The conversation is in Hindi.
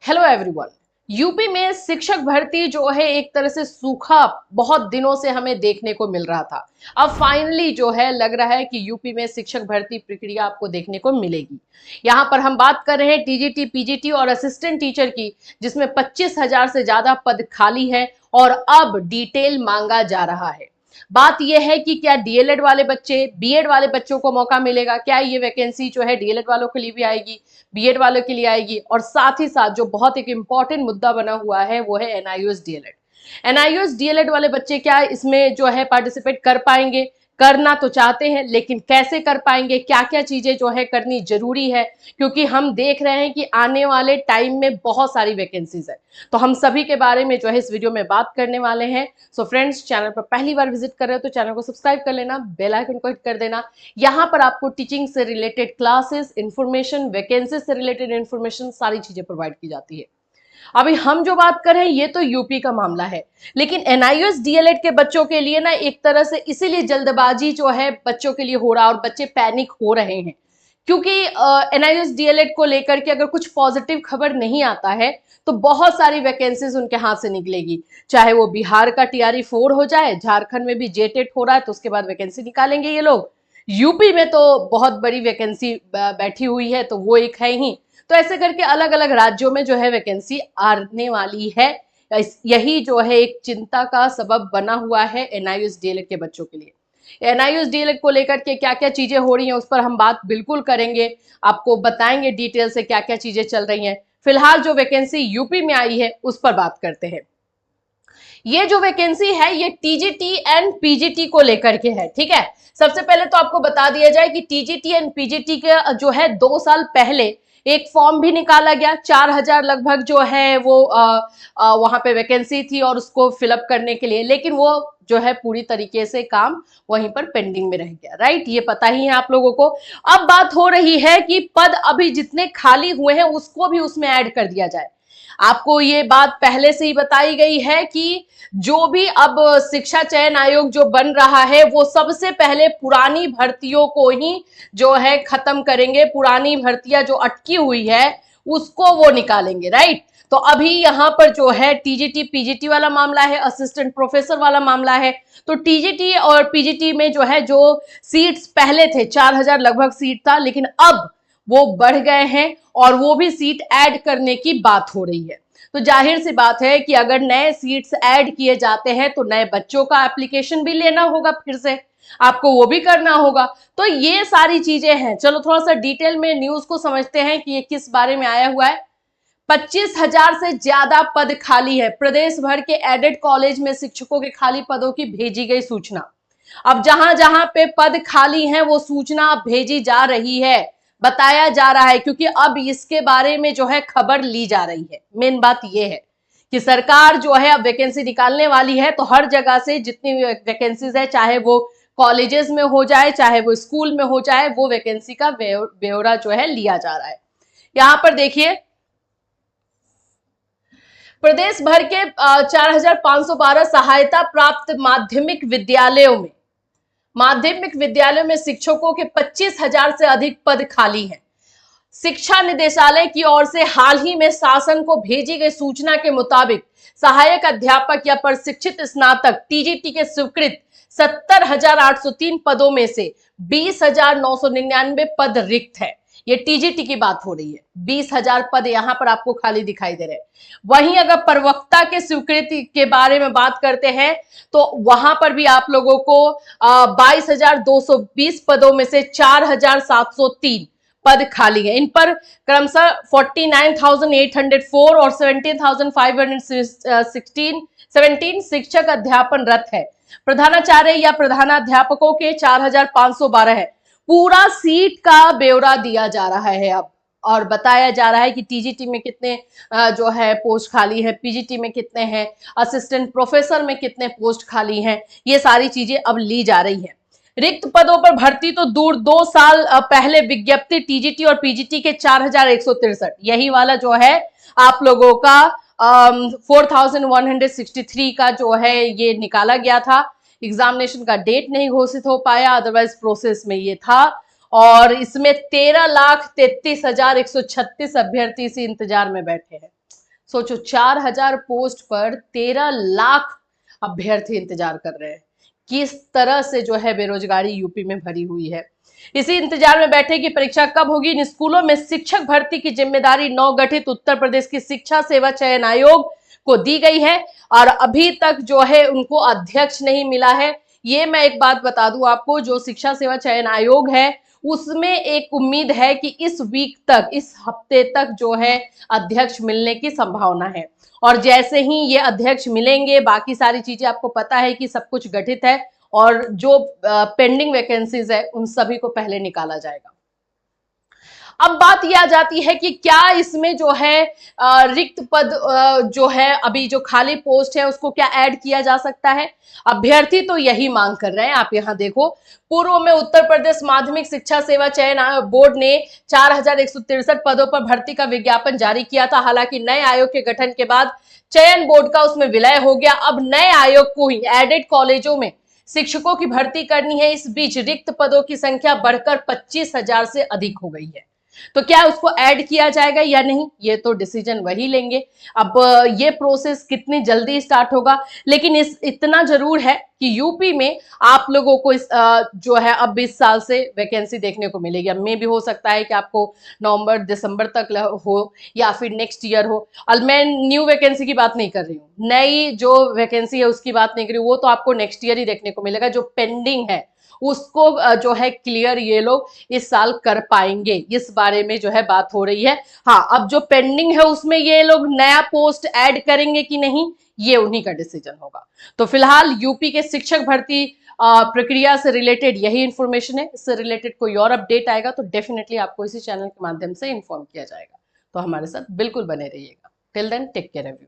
Hello everyone. यूपी में शिक्षक भर्ती जो है एक तरह से सूखा बहुत दिनों से हमें देखने को मिल रहा था। अब फाइनली जो है लग रहा है कि यूपी में शिक्षक भर्ती प्रक्रिया आपको देखने को मिलेगी। यहाँ पर हम बात कर रहे हैं टीजीटी, पीजीटी और असिस्टेंट टीचर की, जिसमें 25,000 से ज्यादा पद खाली है और अब डिटेल मांगा जा रहा है। बात यह है कि क्या डीएलएड वाले बच्चे, बीएड वाले बच्चों को मौका मिलेगा, क्या ये वैकेंसी जो है डीएलएड वालों के लिए भी आएगी, बीएड वालों के लिए आएगी। और साथ ही साथ जो बहुत एक इंपॉर्टेंट मुद्दा बना हुआ है वो है एनआईओएस डीएलएड। एनआईओएस डीएलएड वाले बच्चे क्या इसमें जो है पार्टिसिपेट कर पाएंगे? करना तो चाहते हैं, लेकिन कैसे कर पाएंगे, क्या क्या चीजें जो है करनी जरूरी है, क्योंकि हम देख रहे हैं कि आने वाले टाइम में बहुत सारी वैकेंसीज है। तो हम सभी के बारे में जो है इस वीडियो में बात करने वाले हैं। सो फ्रेंड्स, चैनल पर पहली बार विजिट कर रहे हो तो चैनल को सब्सक्राइब कर लेना, बेल आइकन को हिट कर देना। यहाँ पर आपको टीचिंग से रिलेटेड क्लासेस, इंफॉर्मेशन, वैकेंसी से रिलेटेड इंफॉर्मेशन, सारी चीजें प्रोवाइड की जाती है। अभी हम जो बात कर रहे हैं ये तो यूपी का मामला है, लेकिन एनआईओएस डीएलएड के बच्चों के लिए ना एक तरह से इसीलिए जल्दबाजी जो है बच्चों के लिए हो रहा है और बच्चे पैनिक हो रहे हैं, क्योंकि एनआईओएस डीएलएड को लेकर के अगर कुछ पॉजिटिव खबर नहीं आता है तो बहुत सारी वैकेंसीज उनके हाथ से निकलेगी। चाहे वो बिहार का टीआरई 4 हो जाए, झारखंड में भी जेटेट हो रहा है तो उसके बाद वैकेंसी निकालेंगे ये लोग, यूपी में तो बहुत बड़ी वैकेंसी बैठी हुई है तो वो एक है ही। तो ऐसे करके अलग अलग राज्यों में जो है वैकेंसी आने वाली है। यही जो है एक चिंता का सबब बना हुआ है एनआईओएस डीएलएड के बच्चों के लिए। एनआईओएस डीएलएड को लेकर के क्या क्या चीजें हो रही हैं उस पर हम बात बिल्कुल करेंगे, आपको बताएंगे डिटेल से क्या क्या चीजें चल रही हैं। फिलहाल जो वैकेंसी यूपी में आई है उस पर बात करते हैं। ये जो वैकेंसी है ये टीजीटी एंड पीजीटी को लेकर के है, ठीक है। सबसे पहले तो आपको बता दिया जाए कि टीजीटी एंड पीजीटी के जो है 2 साल पहले एक फॉर्म भी निकाला गया, 4,000 लगभग जो है वो वहां पे वैकेंसी थी और उसको फिलअप करने के लिए, लेकिन वो जो है पूरी तरीके से काम वहीं पर पेंडिंग में रह गया, राइट। ये पता ही है आप लोगों को। अब बात हो रही है कि पद अभी जितने खाली हुए हैं उसको भी उसमें ऐड कर दिया जाए। आपको ये बात पहले से ही बताई गई है कि जो भी अब शिक्षा चयन आयोग जो बन रहा है वो सबसे पहले पुरानी भर्तियों को ही जो है खत्म करेंगे, पुरानी भर्तियां जो अटकी हुई है उसको वो निकालेंगे, राइट। तो अभी यहाँ पर जो है टीजीटी पीजीटी वाला मामला है, असिस्टेंट प्रोफेसर वाला मामला है। तो टीजीटी और पीजीटी में जो है जो सीट्स पहले थे 4,000 लगभग सीट था, लेकिन अब वो बढ़ गए हैं और वो भी सीट ऐड करने की बात हो रही है। तो जाहिर सी बात है कि अगर नए सीट्स ऐड किए जाते हैं तो नए बच्चों का एप्लीकेशन भी लेना होगा, फिर से आपको वो भी करना होगा। तो ये सारी चीजें हैं। चलो थोड़ा सा डिटेल में न्यूज को समझते हैं कि ये किस बारे में आया हुआ है। 25,000 से ज्यादा पद खाली है। प्रदेश भर के एडेड कॉलेज में शिक्षकों के खाली पदों की भेजी गई सूचना। अब जहां जहां पे पद खाली हैं वो सूचना भेजी जा रही है, बताया जा रहा है, क्योंकि अब इसके बारे में जो है खबर ली जा रही है। मेन बात यह है कि सरकार जो है अब वैकेंसी निकालने वाली है, तो हर जगह से जितनी वैकेंसीज है, चाहे वो कॉलेजेस में हो जाए, चाहे वो स्कूल में हो जाए, वो वैकेंसी का ब्यौरा जो है लिया जा रहा है। यहां पर देखिए प्रदेश भर के 4,512 सहायता प्राप्त माध्यमिक विद्यालयों में शिक्षकों के 25,000 से अधिक पद खाली हैं। शिक्षा निदेशालय की ओर से हाल ही में शासन को भेजी गई सूचना के मुताबिक सहायक अध्यापक या प्रशिक्षित स्नातक टीजीटी के स्वीकृत 70,803 पदों में से 20,999 पद रिक्त है। ये टीजीटी की बात हो रही है। 20,000 पद यहां पर आपको खाली दिखाई दे रहे हैं। वहीं अगर प्रवक्ता के स्वीकृति के बारे में बात करते हैं तो वहां पर भी आप लोगों को 22,220 पदों में से 4,703 पद खाली है। इन पर क्रमशः 49,804 और 17,517 शिक्षक अध्यापनरत है। प्रधानाचार्य या प्रधानाध्यापकों के 4,512 है। पूरा सीट का ब्यौरा दिया जा रहा है अब, और बताया जा रहा है कि टीजीटी में कितने जो है पोस्ट खाली है, पीजीटी में कितने हैं, असिस्टेंट प्रोफेसर में कितने पोस्ट खाली हैं, ये सारी चीजें अब ली जा रही हैं। रिक्त पदों पर भर्ती तो दूर, 2 साल पहले विज्ञप्ति टीजीटी और पीजीटी के 4,163, यही वाला जो है आप लोगों का 4,163 का जो है ये निकाला गया था। एग्जामिनेशन का डेट नहीं घोषित हो पाया, अदरवाइज प्रोसेस में ये था। और इसमें 13,33,136 अभ्यर्थी इसी इंतजार में बैठे हैं। सोचो 4,000 पोस्ट पर 13 लाख अभ्यर्थी इंतजार कर रहे हैं। किस तरह से जो है बेरोजगारी यूपी में भरी हुई है। इसी इंतजार में बैठे कि परीक्षा कब होगी। इन स्कूलों में शिक्षक भर्ती की जिम्मेदारी नवगठित उत्तर प्रदेश की शिक्षा सेवा चयन आयोग को दी गई है और अभी तक जो है उनको अध्यक्ष नहीं मिला है। ये मैं एक बात बता दूं आपको, जो शिक्षा सेवा चयन आयोग है उसमें एक उम्मीद है कि इस वीक तक, इस हफ्ते तक जो है अध्यक्ष मिलने की संभावना है। और जैसे ही ये अध्यक्ष मिलेंगे, बाकी सारी चीजें आपको पता है कि सब कुछ गठित है और जो पेंडिंग वैकेंसीज है उन सभी को पहले निकाला जाएगा। अब बात यह आ जाती है कि क्या इसमें जो है रिक्त पद जो है, अभी जो खाली पोस्ट है उसको क्या ऐड किया जा सकता है। अभ्यर्थी तो यही मांग कर रहे हैं। आप यहां देखो, पूर्व में उत्तर प्रदेश माध्यमिक शिक्षा सेवा चयन बोर्ड ने 4,163 पदों पर भर्ती का विज्ञापन जारी किया था। हालांकि नए आयोग के गठन के बाद चयन बोर्ड का उसमें विलय हो गया। अब नए आयोग को ही एडेड कॉलेजों में शिक्षकों की भर्ती करनी है। इस बीच रिक्त पदों की संख्या बढ़कर 25,000 से अधिक हो गई है। तो क्या उसको ऐड किया जाएगा या नहीं, ये तो डिसीजन वही लेंगे। अब ये प्रोसेस कितनी जल्दी स्टार्ट होगा, लेकिन इतना जरूर है कि यूपी में आप लोगों को जो है अब 20 साल से वैकेंसी देखने को मिलेगी। अब में भी हो सकता है कि आपको नवंबर दिसंबर तक हो या फिर नेक्स्ट ईयर हो। और मैं न्यू वैकेंसी की बात नहीं कर रही हूँ, नई जो वैकेंसी है उसकी बात नहीं कर रही हूँ। वो तो आपको नेक्स्ट ईयर ही देखने को मिलेगा। जो पेंडिंग है उसको जो है क्लियर ये लोग इस साल कर पाएंगे, इस बारे में जो है बात हो रही है। हाँ, अब जो पेंडिंग है उसमें ये लोग नया पोस्ट ऐड करेंगे कि नहीं, ये उन्हीं का डिसीजन होगा। तो फिलहाल यूपी के शिक्षक भर्ती प्रक्रिया से रिलेटेड यही इंफॉर्मेशन है। इससे रिलेटेड कोई और अपडेट आएगा तो डेफिनेटली आपको इसी चैनल के माध्यम से इन्फॉर्म किया जाएगा। तो हमारे साथ बिल्कुल बने रहिएगा। Till then take care everyone.